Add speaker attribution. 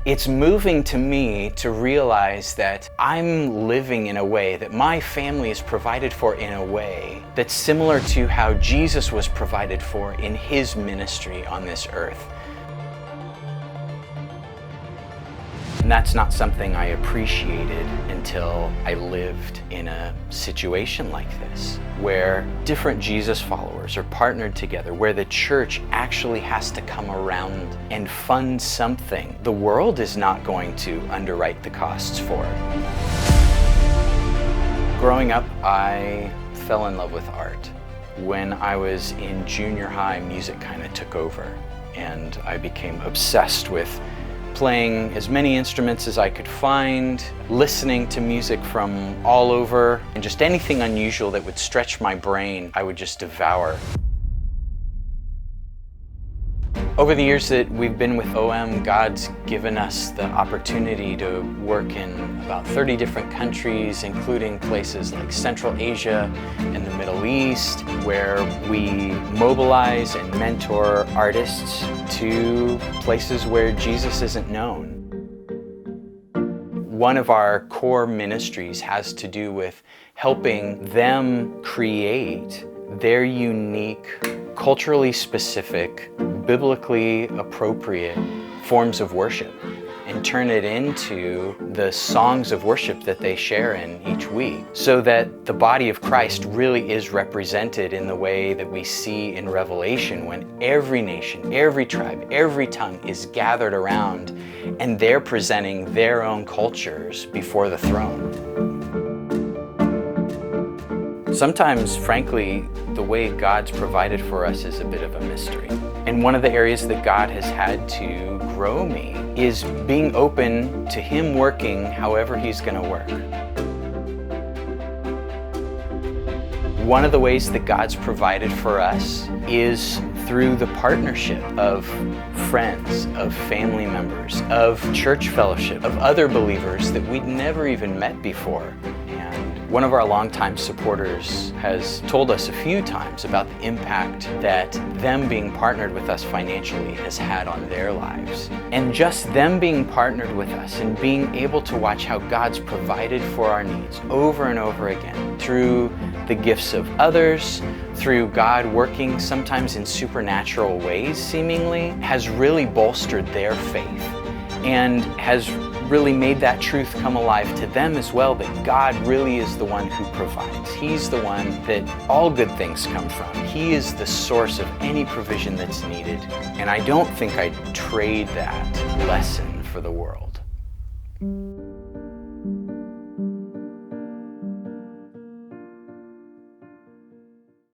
Speaker 1: It's moving to me to realize that I'm living in a way, that my family is provided for in a way that's similar to how Jesus was provided for in his ministry on this earth. And that's not something I appreciated until I lived in a situation like this, where different Jesus followers are partnered together, where the church actually has to come around and fund something the world is not going to underwrite the costs for. Growing up, I fell in love with art. When I was in junior high, music kind of took over, and I became obsessed with playing as many instruments as I could find, listening to music from all over, and just anything unusual that would stretch my brain, I would just devour. Over the years that we've been with OM, God's given us the opportunity to work in about 30 different countries, including places like Central Asia and the Middle East, where we mobilize and mentor artists to places where Jesus isn't known. One of our core ministries has to do with helping them create their unique, culturally specific, biblically appropriate forms of worship and turn it into the songs of worship that they share in each week, so that the body of Christ really is represented in the way that we see in Revelation, when every nation, every tribe, every tongue is gathered around and they're presenting their own cultures before the throne. Sometimes, frankly, the way God's provided for us is a bit of a mystery. And one of the areas that God has had to grow me is being open to Him working however He's going to work. One of the ways that God's provided for us is through the partnership of friends, of family members, of church fellowship, of other believers that we'd never even met before. One of our longtime supporters has told us a few times about the impact that them being partnered with us financially has had on their lives. And just them being partnered with us and being able to watch how God's provided for our needs over and over again through the gifts of others, through God working sometimes in supernatural ways seemingly, has really bolstered their faith and has really made that truth come alive to them as well, that God really is the one who provides. He's the one that all good things come from. He is the source of any provision that's needed. And I don't think I'd trade that lesson for the world.